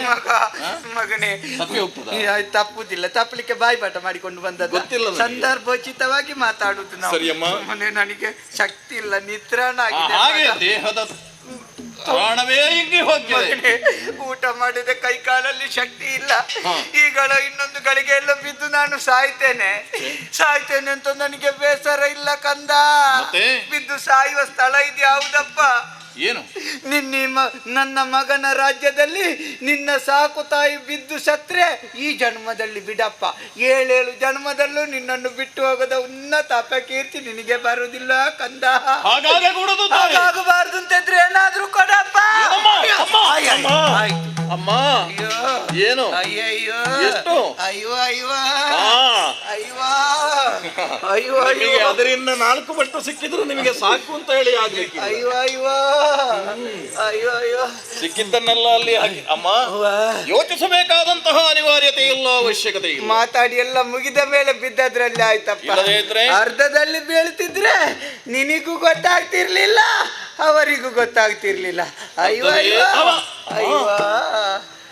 A: ಮಗನೇ,
B: ತಪ್ಪಿ ಹೋಗ್ತದ?
A: ತಪ್ಪುದಿಲ್ಲ. ತಪ್ಪಲಿಕ್ಕೆ ಬಾಯಿಪಾಠ ಮಾಡಿಕೊಂಡು ಬಂದದ್ದು.
B: ಗೊತ್ತಿಲ್ಲ ನನಗೆ.
A: ಸಂದರ್ಭೋಚಿತವಾಗಿ ಮಾತಾಡುದು ನಾವು.
B: ಸರಿಯಮ್ಮ.
A: ಮನೆ ನನಗೆ ಶಕ್ತಿ ಇಲ್ಲ, ನಿತ್ರಾಣ ಆಗಿದೆ.
B: ಹಾಗೆ ದೇಹದ ಪ್ರಾಣವೇ ಹಿಂಗೆ ಹೋಗಿದೆ.
A: ಮಗನೇ, ಊಟ ಮಾಡಿದ ಕೈ ಕಾಲಲ್ಲಿ ಶಕ್ತಿ ಇಲ್ಲ. ಈಗಳ ಇನ್ನೊಂದು ಗಳಿಗೆಲ್ಲ ಬಿದ್ದು ನಾನು ಸಾಯ್ತೇನೆ ಅಂತ ನನಗೆ ಬೇಸರ ಇಲ್ಲ ಕಂದ.
B: ಮತ್ತೆ?
A: ಬಿದ್ದು ಸಾಯುವ ಸ್ಥಳ ಇದು ಯಾವುದಪ್ಪ?
B: ಏನು?
A: ನನ್ನ ಮಗನ ರಾಜ್ಯದಲ್ಲಿ ನಿನ್ನ ಸಾಕು ತಾಯಿ ಬಿದ್ದು ಸತ್ರೆ ಈ ಜನ್ಮದಲ್ಲಿ ಬಿಡಪ್ಪ, 7 ಜನ್ಮದಲ್ಲೂ ನಿನ್ನನ್ನು ಬಿಟ್ಟು ಹೋಗದ ಉನ್ನತ ಅಪಕೀರ್ತಿ ನಿನಗೆ ಬರುವುದಿಲ್ಲ ಕಂದ. ಹಾಗಾಗಬಾರ್ದು ಅಂತಿದ್ರೆ ಏನಾದ್ರೂ ಕೊಡಪ್ಪ.
B: ಅಮ್ಮ,
A: ಅಯ್ಯೋ,
B: ಏನು?
A: ಅಯ್ಯಯ್ಯೋ,
B: ಎಷ್ಟು?
A: ಅಯ್ಯೋ ಅಯ್ಯೋ ಅಯ್ಯೋ ಅಯ್ಯೋ
B: ನಿಮಗೆ ಅದರಿಂದ 4 ಪಟ್ಟು ಸಿಕ್ಕಿದ್ರು ನಿಮಗೆ ಸಾಕು ಅಂತ ಹೇಳಿ ಆಗ್ಲಿಕ್ಕೆ.
A: ಅಯ್ಯೋ ಅಯ್ಯೋ ಅಯ್ಯೋ ಅಯ್ಯೋ,
B: ಸಿಕ್ಕಿದ್ದನ್ನೆಲ್ಲ ಅಲ್ಲಿ ಹಾಕಿ. ಅಮ್ಮ, ಯೋಚಿಸಬೇಕಾದಂತಹ ಅನಿವಾರ್ಯತೆ ಇಲ್ಲ, ಅವಶ್ಯಕತೆ ಇಲ್ಲ.
A: ಮಾತಾಡಿ ಎಲ್ಲ ಮುಗಿದ ಮೇಲೆ ಬಿದ್ದದ್ರಲ್ಲಿ ಆಯ್ತಪ್ಪ.
B: ಇಲ್ಲದೇ ಇದ್ರೆ
A: ಅರ್ಧದಲ್ಲಿ ಬೀಳ್ತಿದ್ರೆ ನಿನಗೂ ಗೊತ್ತಾಗ್ತಿರ್ಲಿಲ್ಲ, ಅವರಿಗೂ ಗೊತ್ತಾಗ್ತಿರ್ಲಿಲ್ಲ. ಅಯ್ಯೋ ಅಯ್ಯೋ ಅಯ್ಯೋ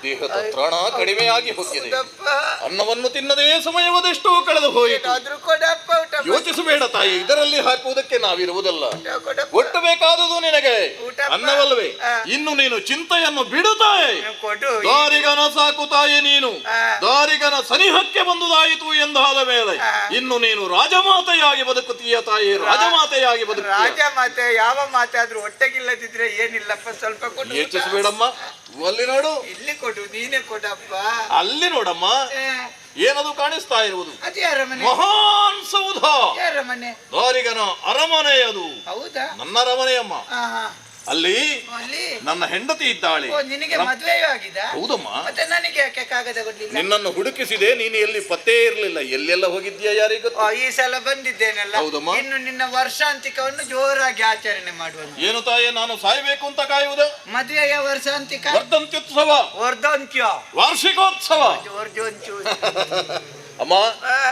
B: ದೇಹದ ತ್ರಾಣ ಕಡಿಮೆಯಾಗಿ ಹೋಗಿದೆ.
A: ಹೌದಪ್ಪ.
B: ಅನ್ನವನ್ನು ತಿನ್ನದೇ ಸಮಯವದೆಷ್ಟೋ ಕಳೆದು ಹೋಯಿತು.
A: ಏನಾದ್ರೂ ಕೊಡಪ್ಪ ಊಟ ಮಾಡು.
B: ಯೋಚಿಸಬೇಡ ತಾಯಿ, ಇದರಲ್ಲಿ ಹಾಕುವುದಕ್ಕೆ ನಾವಿರುವುದಲ್ಲ.
A: ಊಟ ಕೊಡಪ್ಪ.
B: ಒಟ್ಟು ಬೇಕಾದುದು ನಿನಗೆ
A: ಊಟಪ್ಪ.
B: ಅನ್ನವಲ್ವೇ?
A: ಆ.
B: ಇನ್ನು ನೀನು ಚಿಂತೆಯನ್ನು ಬಿಡು ತಾಯಿ.
A: ಕೊಡು.
B: ದಾರಿಗನ ಸಾಕು ತಾಯಿ ನೀನು.
A: ಆ.
B: ದಾರಿಗನ ಸನಿಹಕ್ಕೆ ಬಂದುದಾಯಿತು ಎಂದಾದ ಮೇಲೆ
A: ಆ.
B: ಇನ್ನು ನೀನು ರಾಜಮಾತೆಯಾಗಿ ಬದುಕುತ್ತೀಯ ತಾಯಿ, ರಾಜಮಾತೆಯಾಗಿ ಬದುಕುತ್ತೀಯ.
A: ರಾಜ ಮಾತೆ ಯಾವ ಮಾತೆ ಆದ್ರೂ ಹೊಟ್ಟೆಗಿಲ್ಲದಿದ್ರೆ ಏನಿಲ್ಲಪ್ಪ, ಸ್ವಲ್ಪ ಕೊಡು.
B: ಯೋಚಿಸಬೇಡಮ್ಮ, ಅಲ್ಲಿ ನೋಡು,
A: ಇಲ್ಲಿ ಕೊಡು, ನೀನೇ ಕೊಡಪ್ಪ.
B: ಅಲ್ಲಿ ನೋಡಮ್ಮ,
A: ಏ,
B: ಏನದು ಕಾಣಿಸ್ತಾ ಇರುವುದು?
A: ಅದು ಯಾರ ಮನೆ?
B: ಮಹಾನ್ ಸೌಧ.
A: ಯಾರ ಮನೆ?
B: ದಾರಿಗನ ಅರಮನೆ ಅದು.
A: ಹೌದಾ?
B: ನನ್ನ ಅರಮನೆಯಮ್ಮ.
A: ಹಾ, ಹಾ.
B: ಅಲ್ಲಿ
A: ಅಲ್ಲಿ
B: ನನ್ನ ಹೆಂಡತಿ ಇದ್ದಾಳೆ.
A: ಓ, ನಿನಗೆ ಮದುವೆಯೂ ಆಗಿದೆ?
B: ಹೌದಮ್ಮ.
A: ಮತ್ತೆ ನನಗೆ ಯಾಕೆ ಕಾಗದ ಕೊಡ್ಲಿಲ್ಲ?
B: ನಿನ್ನನ್ನು ಹುಡುಕಿಸಿದೆ, ನೀನು ಎಲ್ಲಿ ಪತ್ತೇ ಇರಲಿಲ್ಲ. ಎಲ್ಲೆಲ್ಲ ಹೋಗಿದ್ಯಾ ಯಾರಿಗೂ?
A: ಓ, ಈ ಸಲ ಬಂದಿದ್ದೇನಲ್ಲ.
B: ಹೌದಮ್ಮ.
A: ಇನ್ನು ನಿನ್ನ ವರ್ಷಾಂತಿಕವನ್ನು ಜೋರಾಗಿ ಆಚರಣೆ ಮಾಡುವ.
B: ಏನು ತಾಯಿ, ನಾನು ಸಾಯ್ಬೇಕು ಅಂತ ಕಾಯುವುದ?
A: ಮದುವೆಯ ವರ್ಷಾಂತಿಕ,
B: ವರ್ಧಂತ್ಯುತ್ಸವ,
A: ವರ್ಧಂತ್ಯ,
B: ವಾರ್ಷಿಕೋತ್ಸವ.
A: ಜೋರ್ಜೋಂಚು.
B: ಅಮ್ಮ,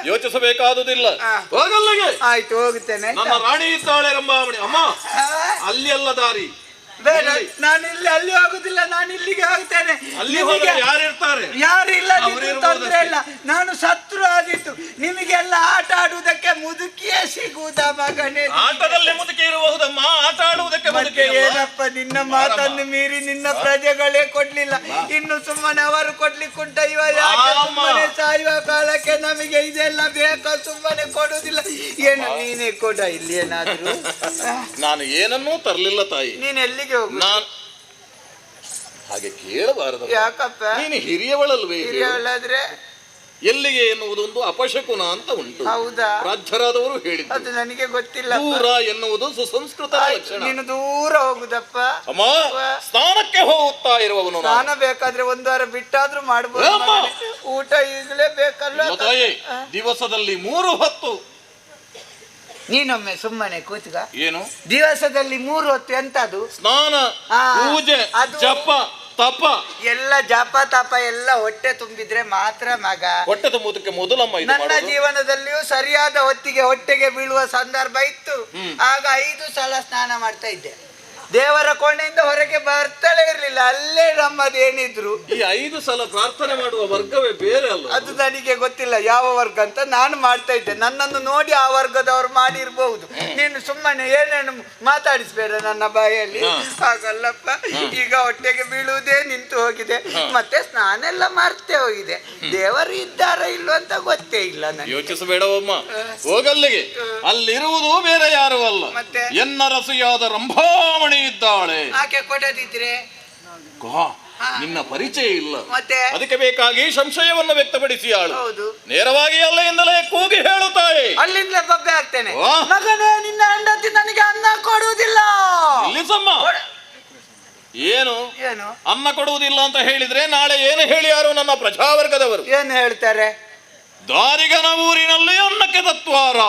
B: ಯೋಚಿಸಬೇಕಾದುದಿಲ್ಲ.
A: ಆ.
B: ಹೋಗಲ್ಲಿಗೆ.
A: ಆಯ್ತು, ಹೋಗುತ್ತೇನೆ.
B: ನನ್ನ ರಾಣಿ ಇದ್ದಾಳೆ ರಂಭಾಮಣಿ. ಅಮ್ಮ, ಅಲ್ಲಿ ಎಲ್ಲ ದಾರಿ.
A: ಬೇಡ,
B: ಎಲ್ಲಿ?
A: ನಾನು ಇಲ್ಲಿ ಅಲ್ಲಿ ಹೋಗುದಿಲ್ಲ, ನಾನು ಇಲ್ಲಿಗೆ ಹೋಗ್ತೇನೆ.
B: ಅಲ್ಲಿ ಹೋದರೆ ಯಾರಿರ್ತಾರೆ?
A: ಯಾರು ಇಲ್ಲ,
B: ಅವರಿರ್ಬೋದು
A: ತೊಂದ್ರೆ ಇಲ್ಲ.
B: ಅಷ್ಟೇ.
A: ನಾನು ಸತ್ರು ಆದಿತ್ತು. ನಿಮಗೆಲ್ಲ ಆಟ ಆಡುವುದಕ್ಕೆ ಮುದುಕಿಯೇ ಸಿಗುವುದ ಮಗನೇ?
B: ಆಟದಲ್ಲಿ ಮುದುಕಿ ಇರಬಹುದಮ್ಮ, ಆಟ ಆಡುವುದಕ್ಕೆ
A: ಮತ್ತೆ
B: ಮುದುಕಿ ಅಲ್ವಾ?
A: ಏನಪ್ಪ, ನಿನ್ನ ಮಾತನ್ನು ಮೀರಿ ನಿನ್ನ ಪ್ರಜೆಗಳೇ ಕೊಡ್ಲಿಲ್ಲ, ಇನ್ನು ಸುಮ್ಮನೆ ಅವರು ಕೊಡ್ಲಿಕ್ಕುಂಟ? ಇವ ಯಾಕೆ ಸುಮ್ಮನೆ ಸಾಯುವ ಕಾಲಕ್ಕೆ ನಮಗೆ ಇದೆಲ್ಲ ಬೇಕು, ಸುಮ್ಮನೆ ಕೊಡುವುದಿಲ್ಲ. ಏನು ನೀನೇ ಕೊಡ ಇಲ್ಲಿ ಏನಾದ್ರು.
B: ನಾನು ಏನನ್ನೂ ತರಲಿಲ್ಲ ತಾಯಿ.
A: ನೀನ್ ಎಲ್ಲಿಗೆ ಹೋಗು?
B: ನಾನು ಹಾಗೆ ಕೇಳಬಾರದು.
A: ಯಾಕಪ್ಪ?
B: ನೀನು ಹಿರಿಯವಳಲ್ವೇ?
A: ಹಿರಿಯವಳಾದ್ರೆ
B: ಎಲ್ಲಿಗೆ ಎನ್ನುವುದೊಂದು ಅಪಶಕುನ ಅಂತ ಉಂಟು.
A: ಹೌದಾ?
B: ರಾಜ್ಯರಾದವರು ಹೇಳಿದ್ರು.
A: ಅದು ನನಗೆ ಗೊತ್ತಿಲ್ಲ.
B: ದೂರ ಎನ್ನುವುದು ಸುಸಂಸ್ಕೃತ ಲಕ್ಷಣ.
A: ನೀನು ದೂರ ಹೋಗುದಪ್ಪ.
B: ಅಮ್ಮ, ಸ್ನಾನಕ್ಕೆ ಹೋಗುತ್ತಾ ಇರುವವನು ನಾನು.
A: ಸ್ನಾನ ಬೇಕಾದ್ರೆ ಒಂದು ವಾರ ಬಿಟ್ಟಾದ್ರೂ ಮಾಡ್ಬೋದು.
B: ಅಮ್ಮ.
A: ಊಟ ಈಗಲೇ ಬೇಕಲ್ಲ
B: ಅಲ್ಲ ತಾಯಿ, ದಿವಸದಲ್ಲಿ 3 ಹೊತ್ತು.
A: ನೀನೊಮ್ಮೆ ಸುಮ್ಮನೆ ಕೂತ್ಗ.
B: ಏನು
A: ದಿವಸದಲ್ಲಿ 3 ಹೊತ್ತು ಎಂತದು?
B: ಸ್ನಾನ,
A: ಆ,
B: ಪೂಜೆ,
A: ಅದು-
B: ಜಪ, ತಪ.
A: ಎಲ್ಲ ಜಪ ತಪ ಎಲ್ಲ ಹೊಟ್ಟೆ ತುಂಬಿದ್ರೆ ಮಾತ್ರ ಮಗ.
B: ಹೊಟ್ಟೆ ತುಂಬುವುದಕ್ಕೆ ಮೊದಲಮ್ಮ ಇದು
A: ನನ್ನ
B: ಮಾಡೋದು.
A: ಜೀವನದಲ್ಲಿಯೂ ಸರಿಯಾದ ಹೊತ್ತಿಗೆ ಹೊಟ್ಟೆಗೆ ಬೀಳುವ ಸಂದರ್ಭ ಇತ್ತು. ಆಗ 5 ಸಲ ಸ್ನಾನ ಮಾಡ್ತಾ ಇದ್ದೆ. ದೇವರ ಕೋಣೆಯಿಂದ ಹೊರಗೆ ಬರ್ತಲೇ ಇರ್ಲಿಲ್ಲ, ಅಲ್ಲೇ ನಮ್ಮದೇನಿದ್ರು.
B: ಈ 5 ಸಲ ಪ್ರಾರ್ಥನೆ ಮಾಡುವ ವರ್ಗವೇ ಬೇರೆ ಅಲ್ಲ.
A: ಅದು ನನಗೆ ಗೊತ್ತಿಲ್ಲ ಯಾವ ವರ್ಗ ಅಂತ. ನಾನು ಮಾಡ್ತಾ ಇದ್ದೆ, ನನ್ನನ್ನು ನೋಡಿ ಆ ವರ್ಗದವ್ರು ಮಾಡಿರ್ಬಹುದು. ನೀನು ಸುಮ್ಮನೆ ಏನೇನು ಮಾತಾಡಿಸ್ಬೇಡ ನನ್ನ ಬಾಯಲ್ಲಿ. ಹಾಗಲ್ಲಪ್ಪ, ಈಗ ಹೊಟ್ಟೆಗೆ ಬೀಳುವುದೇ ನಿಂತು ಹೋಗಿದೆ, ಮತ್ತೆ ಸ್ನಾನ ಎಲ್ಲ ಮರ್ತೇ ಹೋಗಿದೆ. ದೇವರು ಇದ್ದಾರ ಇಲ್ವ ಅಂತ ಗೊತ್ತೇ ಇಲ್ಲ ನನಗೆ.
B: ಯೋಚಿಸಬೇಡವಮ್ಮ, ಹೋಗಲ್ಲಿಗೆ. ಅಲ್ಲಿರುವುದು ಬೇರೆ ಯಾರು ಅಲ್ಲ,
A: ಮತ್ತೆ?
B: ಎನ್ನ ರಸಿಯಾದ ರಂಭಾಮಣಿ ಇದ್ದಾಳೆ.
A: ಆಕೆ ಕೊಡದಿದ್ರೆ
B: ನಿನ್ನ ಪರಿಚಯ ಇಲ್ಲ,
A: ಮತ್ತೆ?
B: ಅದಕ್ಕೆ ಬೇಕಾಗಿ ಸಂಶಯವನ್ನು ವ್ಯಕ್ತಪಡಿಸಿ ಆಳು.
A: ಹೌದು.
B: ನೇರವಾಗಿ ಅಲ್ಲಿಂದಲೇ ಕೂಗಿ ಹೇಳುತ್ತಾಳೆ.
A: ಅಲ್ಲಿಂದಲೇ ಬಬ್ಬೆ ಆಗ್ತೇನೆ.
B: ವಾ.
A: ಮಗನೇ, ನಿನ್ನ ಹೆಂಡತಿ ನನಗೆ ಅನ್ನ ಕೊಡುವುದಿಲ್ಲ.
B: ನಿಲ್ಲಿಸಮ್ಮ. ಏನು
A: ಏನು
B: ಅನ್ನ ಕೊಡುವುದಿಲ್ಲ ಅಂತ ಹೇಳಿದ್ರೆ ನಾಳೆ ಏನು ಹೇಳಿಯಾರು ನನ್ನ ಪ್ರಜಾವರ್ಗದವರು?
A: ಏನು ಹೇಳ್ತಾರೆ?
B: ದಾರಿಗನ ಊರಿನಲ್ಲಿ ಅನ್ನಕ್ಕೆ ತತ್ವಾರ.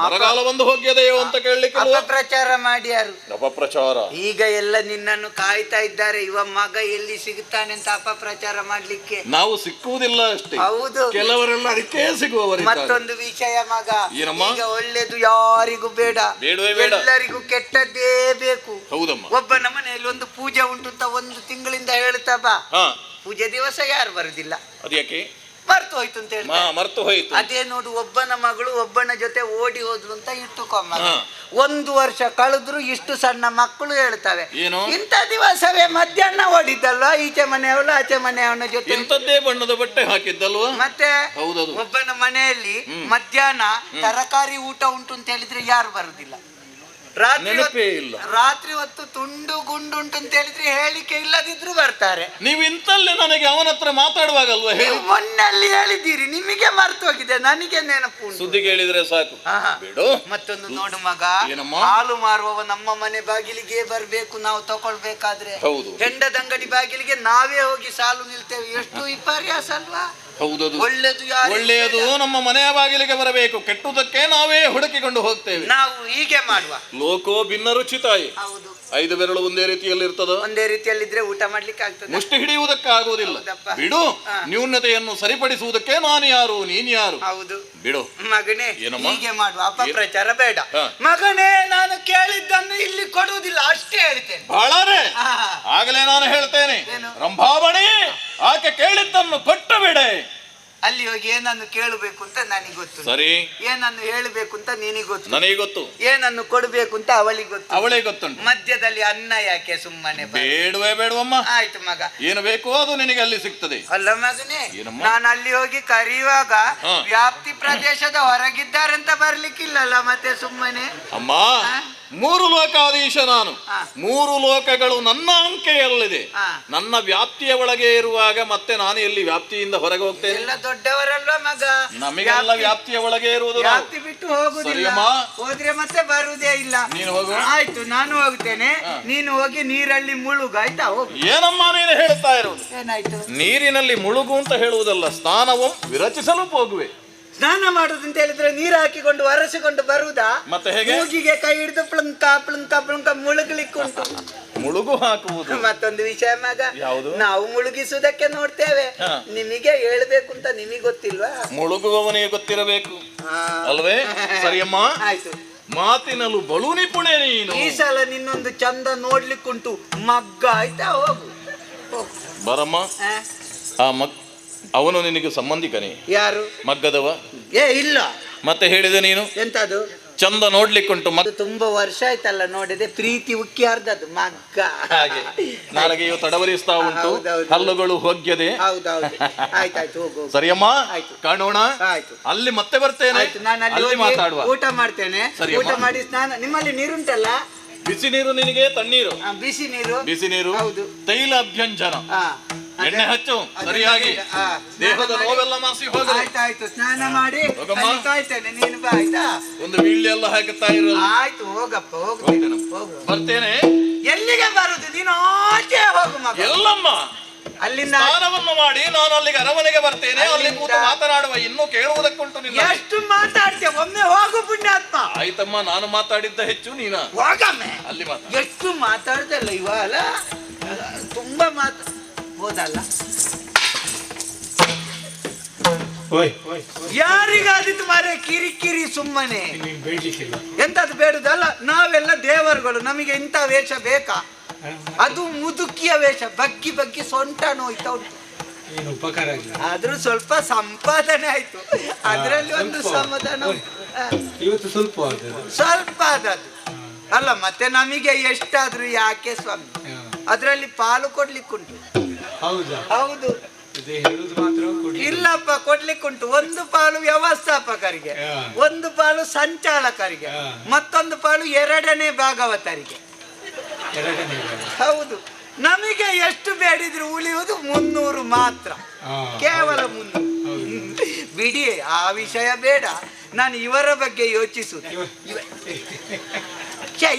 B: ಬರಗಾಲ ಬಂದು ಹೋಗ್ಯದೆಯೋ ಅಂತ ಕೇಳಲಿಕ್ಕೆ
A: ಅಪಪ್ರಚಾರ ಮಾಡ್ಯಾರು.
B: ಅಪಪ್ರಚಾರ.
A: ಈಗ ಎಲ್ಲ ನಿನ್ನನ್ನು ಕಾಯ್ತಾ ಇದ್ದಾರೆ, ಇವ ಮಗ ಎಲ್ಲಿ ಸಿಗುತ್ತಾನೆ ಅಂತ ಅಪಪ್ರಚಾರ ಮಾಡ್ಲಿಕ್ಕೆ.
B: ನಾವು ಸಿಕ್ಕುವುದಿಲ್ಲ ಅಷ್ಟೇ,
A: ಹೌದು.
B: ಕೆಲವರೆಲ್ಲ ಅದಕ್ಕೆ ಸಿಗುವವರಿದ್ದಾರೆ.
A: ಮತ್ತೊಂದು ವಿಷಯ ಮಗ,
B: ಏನಮ್ಮ?
A: ಈಗ ಒಳ್ಳೇದು ಯಾರಿಗೂ ಬೇಡ,
B: ಬೇಡವೇ ಬೇಡ.
A: ಎಲ್ಲರಿಗೂ ಕೆಟ್ಟದ್ದೇ ಬೇಕು.
B: ಹೌದಮ್ಮ.
A: ಒಬ್ಬನ ಮನೆಯಲ್ಲಿ ಒಂದು ಪೂಜೆ ಉಂಟು ಅಂತ 1 ತಿಂಗಳಿಂದ ಹೇಳ್ತಾ ಬಾ, ಪೂಜೆ ದಿವಸ ಯಾರು ಬರುದಿಲ್ಲ.
B: ಅದ್ಯಾಕೆ?
A: ಮರ್ತು ಹೋಯ್ತು ಅಂತ ಹೇಳ್ತಾರೆ.
B: ಮರ್ತು ಹೋಯ್ತು.
A: ಅದೇ ನೋಡು, ಒಬ್ಬನ ಮಗಳು ಒಬ್ಬನ ಜೊತೆ ಓಡಿ ಹೋದ್ರು ಅಂತ ಇಟ್ಟುಕೊಮ್ಮ. 1 ವರ್ಷ ಕಳೆದ್ರು ಇಷ್ಟು ಸಣ್ಣ ಮಕ್ಕಳು ಹೇಳ್ತವೆ,
B: ಏನು
A: ಇಂಥ ದಿವಸವೇ ಮಧ್ಯಾಹ್ನ ಓಡಿದ್ದಲ್ವಾ ಈಚೆ ಮನೆಯವಳು ಆಚೆ ಮನೆಯವನ ಜೊತೆ.
B: ಇಂಥದ್ದೇ ಬಣ್ಣದ ಬಟ್ಟೆ ಹಾಕಿದ್ದಲ್ವಾ?
A: ಮತ್ತೆ
B: ಹೌದದು.
A: ಒಬ್ಬನ ಮನೆಯಲ್ಲಿ ಮಧ್ಯಾಹ್ನ ತರಕಾರಿ ಊಟ ಉಂಟು ಅಂತ ಹೇಳಿದ್ರೆ ಯಾರು ಬರುದಿಲ್ಲ.
B: ನೆನಪೇ ಇಲ್ಲ.
A: ರಾತ್ರಿ ಹೊತ್ತು ತುಂಡು ಗುಂಡು ಉಂಟು ಅಂತ ಹೇಳಿದ್ರೆ ಹೇಳಿಕೆ ಇಲ್ಲದಿದ್ರು ಬರ್ತಾರೆ.
B: ನೀವು ಇಂತಲ್ಲಿ ನನಗೆ ಅವನ ಹತ್ರ ಮಾತಾಡುವಾಗಲ್ವಾ ಹೇಳಿ?
A: ಮೊನ್ನಲ್ಲಿ ಹೇಳಿದ್ದೀರಿ, ನಿಮಗೆ ಮರ್ತು ಹೋಗಿದೆ, ನನಗೆ ನೆನಪು.
B: ಸುದ್ದಿ ಕೇಳಿದ್ರೆ ಸಾಕು. ಬಿಡು.
A: ಮತ್ತೊಂದು ನೋಡು ಮಗ,
B: ಏನಮ್ಮ?
A: ಹಾಲು ಮಾರುವವ ನಮ್ಮ ಮನೆ ಬಾಗಿಲಿಗೆ ಬರ್ಬೇಕು, ನಾವು ತಗೊಳ್ಬೇಕಾದ್ರೆ.
B: ಹೌದು.
A: ಹೆಂಡದಂಗಡಿ ಬಾಗಿಲಿಗೆ ನಾವೇ ಹೋಗಿ ಸಾಲು ನಿಲ್ತೇವೆ, ಎಷ್ಟು ವಿಪರ್ಯಾಸ ಅಲ್ವಾ?
B: ಹೌದದು.
A: ಒಳ್ಳೆಯದು
B: ನಮ್ಮ ಮನೆಯ ಬಾಗಿಲಿಗೆ ಬರಬೇಕು, ಕೆಟ್ಟುದಕ್ಕೆ ನಾವೇ ಹುಡುಕಿಕೊಂಡು ಹೋಗ್ತೇವೆ.
A: ನಾವು ಹೀಗೆ ಮಾಡುವ.
B: ಲೋಕೋ ಭಿನ್ನ ರುಚಿ ತಾಯಿ.
A: ಹೌದು.
B: 5 ಬೆರಳು ಒಂದೇ ರೀತಿಯಲ್ಲಿ ಇರ್ತದ?
A: ಒಂದೇ ರೀತಿಯಲ್ಲಿದ್ರೆ ಊಟ ಮಾಡ್ಲಿಕ್ಕೆ ಆಗ್ತದೆ.
B: ಮುಷ್ಟಿ ಹಿಡಿಯುವುದಕ್ಕೆ ಆಗುವುದಿಲ್ಲ.
A: ಹೌದಪ್ಪ.
B: ಬಿಡು. ನ್ಯೂನತೆಯನ್ನು ಸರಿಪಡಿಸುವುದಕ್ಕೆ ನಾನು ಯಾರು, ನೀನ್ ಯಾರು?
A: ಹೌದು.
B: ಬಿಡು
A: ಮಗನೇ,
B: ಏನಮ್ಮ?
A: ಹೀಗೆ ಮಾಡುವ, ಅಪಪ್ರಚಾರ ಬೇಡ.
B: ಹಾ.
A: ಮಗನೇ, ನಾನು ಕೇಳಿದ್ದನ್ನು ಇಲ್ಲಿ ಕೊಡುವುದಿಲ್ಲ, ಅಷ್ಟೇ ಹೇಳ್ತೇನೆ.
B: ಬಹಳಾರೆ. ಆಗಲೇ ನಾನು ಹೇಳ್ತೇನೆ,
A: ಏನು?
B: ರಂಭಾಮಣಿ ಅದಕ್ಕೆ ಕೇಳಿದ್ದನ್ನು ಕೊಟ್ಟು ಬಿಡೆ.
A: ಅಲ್ಲಿ ಹೋಗಿ ಏನನ್ನು ಕೇಳಬೇಕು ಅಂತ ನನಗೆ ಗೊತ್ತು,
B: ಸರಿ.
A: ಏನನ್ನು ಹೇಳಬೇಕು ಅಂತ ನಿನಗೆ ಗೊತ್ತು,
B: ನನಗೆ ಗೊತ್ತು.
A: ಏನನ್ನು ಕೊಡಬೇಕು ಅಂತ ಅವಳಿಗೆ ಗೊತ್ತು,
B: ಅವಳೇ ಗೊತ್ತುಂಟು.
A: ಮಧ್ಯದಲ್ಲಿ ಅನ್ನ ಯಾಕೆ ಸುಮ್ಮನೆ?
B: ಬೇಡವಮ್ಮ.
A: ಆಯ್ತು ಮಗ,
B: ಏನು ಬೇಕೋ ಅದು ನಿನಗೆ ಅಲ್ಲಿ ಸಿಗ್ತದೆ.
A: ಅಲ್ಲ ಮಗನೇ, ನಾನು ಅಲ್ಲಿ ಹೋಗಿ ಕರೆಯುವಾಗ ವ್ಯಾಪ್ತಿ ಪ್ರದೇಶದ ಹೊರಗಿದ್ದಾರಂತ ಬರ್ಲಿಕ್ಕಿಲ್ಲಲ್ಲ, ಮತ್ತೆ ಸುಮ್ಮನೆ.
B: ಅಮ್ಮ, 3 ಲೋಕಾಧೀಶ ನಾನು. 3 ಲೋಕಗಳು ನನ್ನ ಅಂಕೆಯಲ್ಲಿದೆ. ನನ್ನ ವ್ಯಾಪ್ತಿಯ ಒಳಗೆ ಇರುವಾಗ ಮತ್ತೆ ನಾನು ಎಲ್ಲಿ ವ್ಯಾಪ್ತಿಯಿಂದ ಹೊರಗೆ ಹೋಗ್ತೇನೆ?
A: ಎಲ್ಲ ದೊಡ್ಡವರಲ್ವಾ ಮಗ,
B: ನಮಗೆಲ್ಲ ವ್ಯಾಪ್ತಿಯ ಒಳಗೆ ಇರುವುದು.
A: ವ್ಯಾಪ್ತಿ ಬಿಟ್ಟು ಹೋಗುದಿಲ್ಲ, ಹೋದ್ರೆ ಮತ್ತೆ ಬರುವುದೇ ಇಲ್ಲ.
B: ನೀನು ಹೋಗು.
A: ಆಯ್ತು, ನಾನು ಹೋಗ್ತೇನೆ, ನೀನು ಹೋಗಿ ನೀರಲ್ಲಿ ಮುಳುಗು. ಆಯ್ತಾ? ಹೋಗು.
B: ಏನಮ್ಮ ನೀನು ಹೇಳ್ತಾ ಇರುವುದು?
A: ಏನಾಯ್ತು?
B: ನೀರಿನಲ್ಲಿ ಮುಳುಗು ಅಂತ ಹೇಳುವುದಲ್ಲ, ಸ್ನಾನವು ವಿರಚಿಸಲು ಹೋಗುವೆ.
A: ಸ್ನಾನ ಮಾಡುದು ಅಂತ ಹೇಳಿದ್ರೆ ನೀರು ಹಾಕಿಕೊಂಡು ಒರೆಸಿಕೊಂಡು ಬರುವುದಾ?
B: ಮತ್ತೆ ಹೇಗೆ?
A: ಮೂಗಿಗೆ ಕೈ ಹಿಡಿದು ಪ್ಲಂಕ ಪ್ಲಂಕ ಪ್ಲಂಕ ಮುಳುಗಲಿಕ್ಕುಂಟು.
B: ಮುಳುಗು ಹಾಕುವುದು.
A: ಮತ್ತೊಂದು ವಿಷಯ ಮಗ,
B: ಯಾವುದು?
A: ನಾವು ಮುಳುಗಿಸುವುದಕ್ಕೆ ನೋಡ್ತೇವೆ, ನಿಮಗೆ ಹೇಳ್ಬೇಕು ಅಂತ ನಿಮಗೆ ಗೊತ್ತಿಲ್ವಾ?
B: ಮುಳುಗುವವನಿಗೆ ಗೊತ್ತಿರಬೇಕು ಅಲ್ವೇ? ಸರಿಯಮ್ಮ,
A: ಆಯ್ತು.
B: ಮಾತಿನಲ್ಲೂ ಬಲು ನಿಪುಣೆ ನೀನು.
A: ಈ ಸಲ ನಿನ್ನೊಂದು ಚಂದ ನೋಡ್ಲಿಕ್ಕುಂಟು ಮಗ್ಗ. ಆಯ್ತಾ? ಹೋಗು.
B: ಬರಮ್ಮ. ಅವನು ನಿನಗೆ ಸಂಬಂಧಿಕನೇ?
A: ಯಾರು?
B: ಮಗ್ಗದವ?
A: ಇಲ್ಲ.
B: ಮತ್ತೆ ಹೇಳಿದೆ ನೀನು
A: ಎಂತದು?
B: ಚಂದ ನೋಡ್ಲಿಕ್ಕುಂಟು.
A: ತುಂಬಾ ವರ್ಷ ಆಯ್ತಲ್ಲ ನೋಡಿದೆ, ಪ್ರೀತಿ ಉಕ್ಕಿ ಹರ್ದದ್ದು ಮಗ್ಗ.
B: ಹಾಗೆ ನನಗೆ ಇವು ತಡವರಿಸ್ತಾ ಉಂಟು, ಹಲ್ಲುಗಳು ಹೊಗ್ಯದೆ.
A: ಹೌದೌದು. ಆಯ್ತಾಯ್ತು, ಹೋಗು.
B: ಸರಿಯಮ್ಮ, ಕಾಣೋಣ.
A: ಆಯ್ತು,
B: ಅಲ್ಲಿ ಮತ್ತೆ ಬರ್ತೇನೆ.
A: ನಾನು ಅಲ್ಲಿ ಮಾತಾಡುವ. ಊಟ ಮಾಡ್ತೇನೆ. ಊಟ ಮಾಡಿ ಸ್ನಾನ. ನಿಮ್ಮಲ್ಲಿ ನೀರುಂಟಲ್ಲ?
B: ಬಿಸಿ ನೀರು ನಿನಗೆ? ತಣ್ಣೀರು?
A: ಬಿಸಿ ನೀರು.
B: ಬಿಸಿ ನೀರು.
A: ಹೌದು.
B: ತೈಲ ಅಭ್ಯಂಜನ, ಎಣ್ಣೆ ಹಚ್ಚು ಸರಿಯಾಗಿ, ದೇಹದ ನೋವೆಲ್ಲ ಮಾಸಿ ಹೋಗು.
A: ಆಯ್ತಾಯ್ತು, ಸ್ನಾನ ಮಾಡಿ ಕಾಯ್ತೇನೆ, ನೀನು ಬಾ. ಆಯ್ತಾ?
B: ಒಂದು ಬೀಳ್ಳಿ ಎಲ್ಲ ಹಾಕುತ್ತಾ ಇರಲ್ಲ.
A: ಆಯ್ತು, ಹೋಗಪ್ಪ, ಹೋಗ್ತೇನೆ.
B: ಬರ್ತೇನೆ.
A: ಎಲ್ಲಿಗೆ ಬರುದು? ನೀನು ಆಚೆ ಹೋಗು ಮಗ.
B: ಎಲ್ಲಮ್ಮ
A: ಅಲ್ಲಿಂದ
B: ಸ್ನಾನವನ್ನು ಮಾಡಿ ನಾನು ಅಲ್ಲಿಗೆ ಅರಮನೆಗೆ ಬರ್ತೇನೆ. ಅಲ್ಲಿ ಕೂತು ಮಾತನಾಡುವ. ಇನ್ನೂ ಕೇಳುವುದಕ್ಕುಂಟು ನಿನ್ನ.
A: ಎಷ್ಟು ಮಾತಾಡ್ತೇವೆ? ಒಮ್ಮೆ ಹೋಗು ಪುಣ್ಯಾತ್ಮ.
B: ಆಯ್ತಮ್ಮ, ನಾನು ಮಾತಾಡಿದ್ದ ಹೆಚ್ಚು ನೀನ
A: ಹೋಗಮ್ಮೆ.
B: ಅಲ್ಲಿ
A: ಎಷ್ಟು ಮಾತಾಡ್ದಲ್ಲ ಇವ ಅಲ್ಲ, ತುಂಬಾ ಹೋದಲ್ಲ. ಯಾರಿಗಾದಿತ್ತು ಮಾರೆ ಕಿರಿಕಿರಿ ಸುಮ್ಮನೆ? ಎಂತದ್ದು ಬೇಡುದಲ್ಲ, ನಾವೆಲ್ಲ ದೇವರುಗಳು, ನಮಗೆ ಇಂಥ ವೇಷ ಬೇಕಾ? ಅದು ಮುದುಕಿಯ ವೇಷ, ಬಗ್ಗಿ ಬಗ್ಗಿ ಸೊಂಟ ನೋಯ್ತಾ ಉಂಟು. ಆದ್ರೂ ಸ್ವಲ್ಪ ಸಂಪಾದನೆ ಆಯ್ತು, ಅದ್ರಲ್ಲಿ ಒಂದು ಸಮಾಧಾನ
D: ಇವತ್ತು
A: ಸ್ವಲ್ಪ ಆದದ್ದು ಅಲ್ಲ. ಮತ್ತೆ ನಮಗೆ ಎಷ್ಟಾದ್ರೂ ಯಾಕೆ ಸ್ವಾಮಿ, ಅದ್ರಲ್ಲಿ ಪಾಲು ಕೊಡ್ಲಿಕ್ಕುಂಟು. ಹೌದು. ಇಲ್ಲಪ್ಪ, ಕೊಡ್ಲಿಕ್ಕುಂಟು. ಒಂದು ಪಾಲು ವ್ಯವಸ್ಥಾಪಕರಿಗೆ, ಒಂದು ಪಾಲು ಸಂಚಾಲಕರಿಗೆ, ಮತ್ತೊಂದು ಪಾಲು 2ನೇ ಭಾಗವತರಿಗೆ. ಹೌದು. ನಮಗೆ ಎಷ್ಟು ಬೇಡಿದ್ರು ಉಳಿಯುವುದು 300 ಮಾತ್ರ, ಕೇವಲ 300. ಬಿಡಿ, ಆ ವಿಷಯ ಬೇಡ. ನಾನು ಇವರ ಬಗ್ಗೆ ಯೋಚಿಸುದು.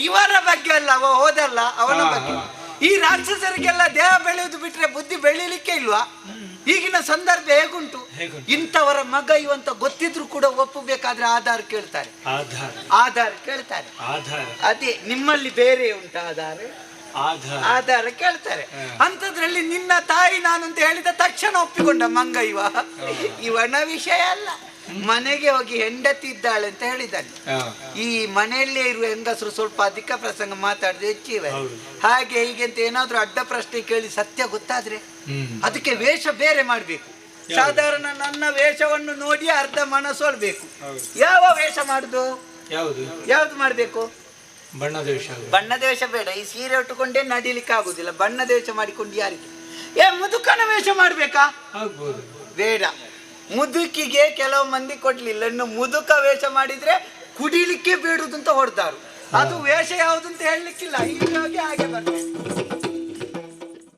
A: ಇವರ ಬಗ್ಗೆ ಅಲ್ಲ, ಅವ ಹೋದಲ್ಲ, ಅವನ ಬಗ್ಗೆ. ಈ ರಾಕ್ಷಸರಿಗೆಲ್ಲ ದೇಹ ಬೆಳೆಯುವುದು ಬಿಟ್ರೆ ಬುದ್ಧಿ ಬೆಳೀಲಿಕ್ಕೆ ಇಲ್ವಾ? ಈಗಿನ ಸಂದರ್ಭ ಹೇಗುಂಟು? ಇಂಥವರ ಮಗ ಇವಂತ ಗೊತ್ತಿದ್ರು ಕೂಡ ಒಪ್ಪಬೇಕಾದ್ರೆ ಆಧಾರ್ ಕೇಳ್ತಾರೆ, ಆಧಾರ್ ಕೇಳ್ತಾರೆ. ಅದೇ ನಿಮ್ಮಲ್ಲಿ ಬೇರೆ ಉಂಟ ಆಧಾರ ಕೇಳ್ತಾರೆ. ಅಂತದ್ರಲ್ಲಿ ನಿನ್ನ ತಾಯಿ ನಾನು ಅಂತ ಹೇಳಿದ ತಕ್ಷಣ ಒಪ್ಪಿಕೊಂಡ ಮಂಗ ಇವ. ಇವನ ವಿಷಯ ಅಲ್ಲ. ಮನೆಗೆ ಹೋಗಿ ಹೆಂಡತಿ ಇದ್ದಾಳೆ ಅಂತ ಹೇಳಿದ್ದಾನೆ. ಈ ಮನೆಯಲ್ಲೇ ಇರುವ ಹೆಂಗಸರು ಸ್ವಲ್ಪ ಅಧಿಕ ಪ್ರಸಂಗ ಮಾತಾಡಿದ್ರೆ ಹೆಚ್ಚಿವೆ. ಹಾಗೆ ಹೀಗೆ ಅಂತ ಏನಾದ್ರೂ ಅಡ್ಡ ಪ್ರಶ್ನೆ ಕೇಳಿ ಸತ್ಯ ಗೊತ್ತಾದ್ರೆ ಅದಕ್ಕೆ ವೇಷ ಬೇರೆ ಮಾಡ್ಬೇಕು. ಸಾಧಾರಣ ನನ್ನ ವೇಷವನ್ನು ನೋಡಿ ಅರ್ಧ ಮನಸ್ಸೊಳ್ಬೇಕು. ಯಾವ ವೇಷ ಮಾಡುದು? ಯಾವ್ದು ಮಾಡ್ಬೇಕು? ಬಣ್ಣದ ವೇಷ ಬೇಡ. ಈ ಸೀರೆ ಉಟ್ಟುಕೊಂಡೇ ನಡಿಲಿಕ್ಕೆ ಆಗುದಿಲ್ಲ. ಬಣ್ಣದ ವೇಷ ಮಾಡಿಕೊಂಡು ಯಾರಿಗೆ? ಮುದುಕನ ವೇಷ ಮಾಡ್ಬೇಕಾ? ಬೇಡ. ಮುದುಕಿಗೆ ಕೆಲವು ಮಂದಿ ಕೊಡ್ಲಿಲ್ಲ. ಇನ್ನು ಮುದುಕ ವೇಷ ಮಾಡಿದ್ರೆ ಕುಡಿಲಿಕ್ಕೆ ಬೇಡುದಂತ ಹೊಡೆದಾರು. ಅದು ವೇಷ ಯಾವ್ದು ಅಂತ ಹೇಳಲಿಕ್ಕಿಲ್ಲ. ಹೀಗಾಗಿ ಹಾಗೆ ಬರ್ತದೆ.